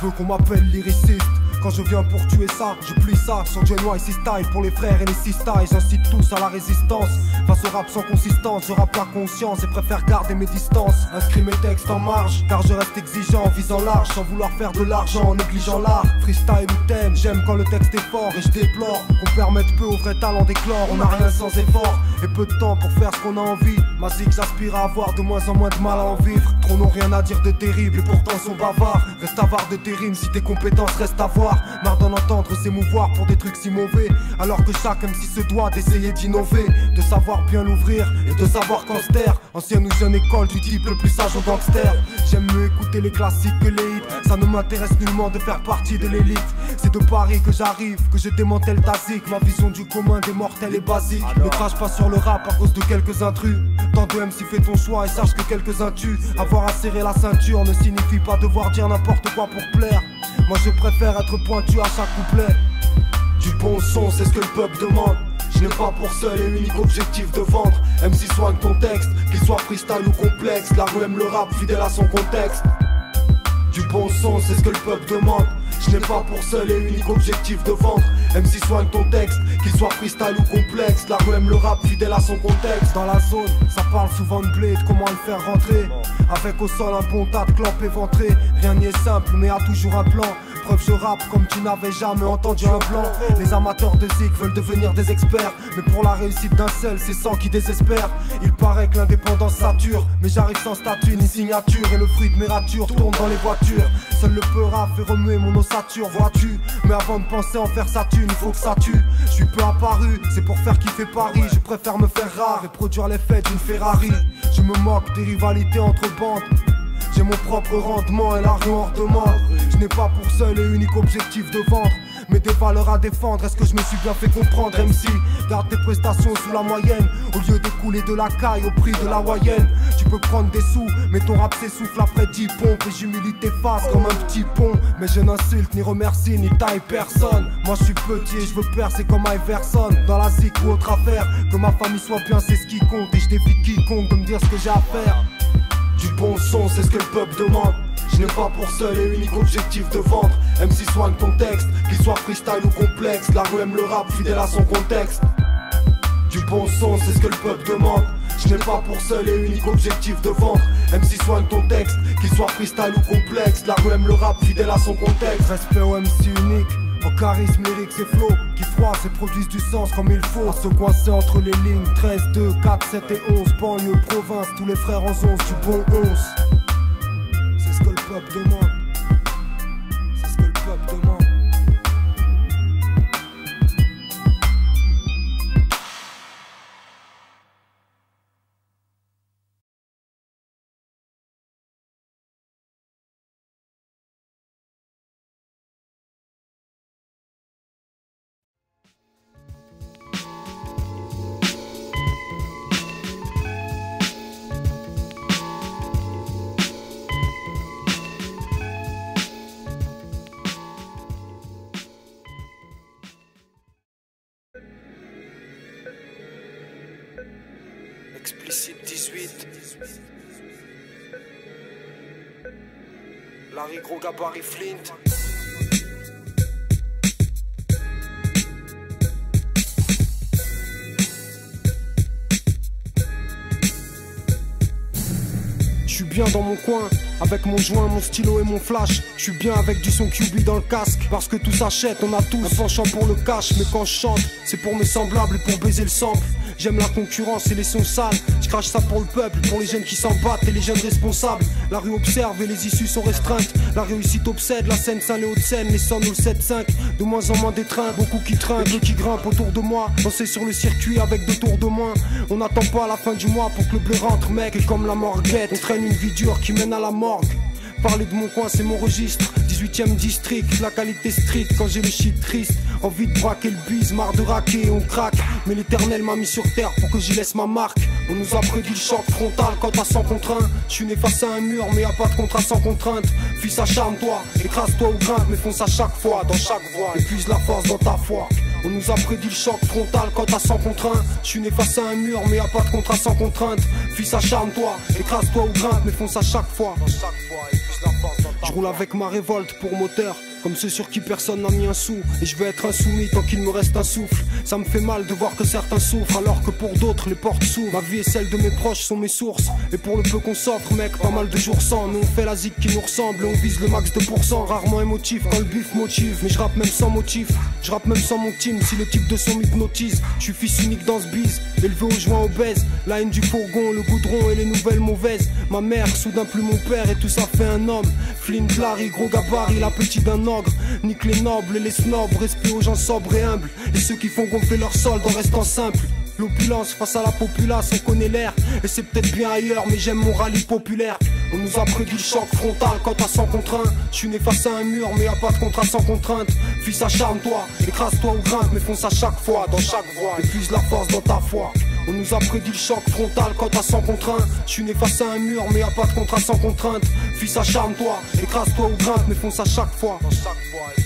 Je veux qu'on m'appelle lyriciste. Quand je viens pour tuer ça, je plie ça sur NYC style pour les frères et les sistas. Et j'incite tous à la résistance. Face au rap sans consistance, je rappe la conscience et préfère garder mes distances. Inscris mes textes en marge, car je reste exigeant en visant large, sans vouloir faire de l'argent en négligeant l'art. Freestyle ou thème, j'aime quand le texte est fort et je déplore qu'on permette peu au vrai talent d'éclore. On n'a rien sans effort et peu de temps pour faire ce qu'on a envie. Ma zig, j'aspire à avoir de moins en moins de mal à en vivre. Trop n'ont rien à dire de terrible et pourtant sont bavards. Reste avare de tes rimes si tes compétences restent à voir. Marre d'en entendre s'émouvoir pour des trucs si mauvais, alors que chaque MC se doit d'essayer d'innover, de savoir bien l'ouvrir et de savoir quand se taire. Ancienne ou jeune école du type le plus sage au gangster. J'aime mieux écouter les classiques que les hits. Ça ne m'intéresse nullement de faire partie de l'élite. C'est de Paris que j'arrive, que je démantèle ta zik. Ma vision du commun des mortels est basique. Ne crache pas sur le rap à cause de quelques intrus. Tant de MC, fais ton choix et sache que quelques-uns tuent. Avoir à serrer la ceinture ne signifie pas devoir dire n'importe quoi pour plaire. Moi je préfère être pointu à chaque couplet. Du bon son, c'est ce que le peuple demande. Je n'ai pas pour seul et unique objectif de vendre. MC soigne ton texte, qu'il soit freestyle ou complexe. La rue aime le rap, fidèle à son contexte. Du bon son, c'est ce que le peuple demande. Je n'ai pas pour seul et unique objectif de vendre. MC soigne ton texte, qu'il soit freestyle ou complexe. La rue aime le rap, fidèle à son contexte. Dans la zone, ça parle souvent de blé, de comment le faire rentrer. Avec au sol un bon tas de clopes éventrées. Rien n'y est simple, mais a toujours un plan. Preuve, je rappe comme tu n'avais jamais entendu un plan. Les amateurs de zik veulent devenir des experts, mais pour la réussite d'un seul, c'est 100 qui désespèrent. Il paraît que l'indépendance sature, mais j'arrive sans statut ni signature. Et le fruit de mes ratures tourne dans les voitures. Seul le peu rap fait remuer mon ossature, vois-tu. Mais avant de penser en faire sa thune, il faut que ça tue. Je suis peu apparu, c'est pour faire kiffer Paris. Je préfère me faire rare et produire l'effet d'une Ferrari. Je me moque des rivalités entre bandes. J'ai mon propre rendement et la rue en redemande. Je n'ai pas pour seul et unique objectif de vendre, mais des valeurs à défendre. Est-ce que je me suis bien fait comprendre, MC? Garde tes prestations sous la moyenne, au lieu de couler de la caille au prix de la moyenne. Tu peux prendre des sous, mais ton rap s'essouffle après 10 pompes. Et j'humilie tes faces comme un petit pont. Mais je n'insulte, ni remercie, ni taille personne. Moi je suis petit et je veux percer comme Iverson. Dans la zik ou autre affaire, que ma famille soit bien, c'est ce qui compte. Et je défie quiconque de me dire ce que j'ai à faire. Du bon son, c'est ce que le peuple demande. Je n'ai pas pour seul et unique objectif de vendre. MC soigne ton texte, qu'il soit freestyle ou complexe. La rue aime le rap, fidèle à son contexte. Du bon son, c'est ce que le peuple demande. Je n'ai pas pour seul et unique objectif de vendre. MC soigne ton texte, qu'il soit freestyle ou complexe. La rue aime le rap, fidèle à son contexte. Respect au MC unique, au charisme, lyrics et flow, qui froissent et produisent du sens comme il faut. À se coincer entre les lignes 13, 2, 4, 7 et 11. Banlieue, province, tous les frères en 11, du bon 11. C'est ce que le peuple demande. C'est ce que le peuple demande. Explicite 18. Larry Gros Gabarit Flint. Je suis bien dans mon coin, avec mon joint, mon stylo et mon flash. Je suis bien avec du son QB dans le casque, parce que tout s'achète, on a tous un penchant pour le cash. Mais quand je chante, c'est pour mes semblables et pour baiser le sample. J'aime la concurrence et les sons sales. Je crache ça pour le peuple, pour les jeunes qui s'en battent et les jeunes responsables. La rue observe et les issues sont restreintes. La réussite obsède, la scène Saint les Hauts-de-Seine, les sons nous le 7-5. De moins en moins d'étreintes, beaucoup qui trinquent, qui grimpent autour de moi. Danser sur le circuit avec 2 tours de moins. On n'attend pas la fin du mois pour que le blé rentre, mec. Et comme la morguette, on traîne une vie dure qui mène à la morgue. Parler de mon coin, c'est mon registre. 18ème district, la qualité street. Quand j'ai le shit triste, envie de braquer le bise, marre de raquer, on craque. Mais l'éternel m'a mis sur terre pour que j'y laisse ma marque. On nous a prédit le choc frontal quand à 100 contre 1. Je suis né face à un mur, mais y'a pas de contrat sans contrainte. Fils, acharne-toi, écrase-toi ou grimpe, mais fonce à chaque fois, dans chaque voie. Épuise la force dans ta foi. On nous a prédit le choc frontal quand à 100 contre 1. Je suis né face à un mur, mais y'a pas de contrat sans contrainte. Fils, acharne-toi, écrase-toi ou grimpe, mais fonce à chaque fois. Du Je roule avec ma révolte pour moteur, comme ceux sur qui personne n'a mis un sou. Et je vais être insoumis tant qu'il me reste un souffle. Ça me fait mal de voir que certains souffrent, alors que pour d'autres les portes s'ouvrent. Ma vie et celle de mes proches sont mes sources. Et pour le peu qu'on s'offre, mec, pas mal de jours sans. Mais on fait la zik qui nous ressemble et on vise le max de pourcents. Rarement émotif quand le bif motive, mais je rappe même sans motif. Je rappe même sans mon team, si le type de son m'hypnotise. Je suis fils unique dans ce bise, élevé au joint obèse. La haine du fourgon, le goudron et les nouvelles mauvaises. Ma mère, soudain plus mon père, et tout ça fait un homme. Flint, Larry, gros gabarit, la petite d'un ogre. Nique les nobles et les snobs, respect aux gens sobres et humbles. Et ceux qui font gonfler leur solde en restant simple. L'opulence face à la populace, on connaît l'air. Et c'est peut-être bien ailleurs, mais j'aime mon rallye populaire. On nous a prédit le choc frontal quand t'as 100 contre 1. Je suis né face à un mur, mais y'a pas de contrat sans contrainte. Fils, acharne-toi, écrase-toi ou grimpe, mais fonce à chaque fois, dans chaque voie. Épuise la force dans ta foi. On nous a prédit le choc frontal quand t'as 100 contre 1. Je suis né face à un mur, mais y'a pas de contrat sans contrainte. Fils, acharne-toi, écrase-toi ou grimpe, mais fonce à chaque fois, dans chaque voie.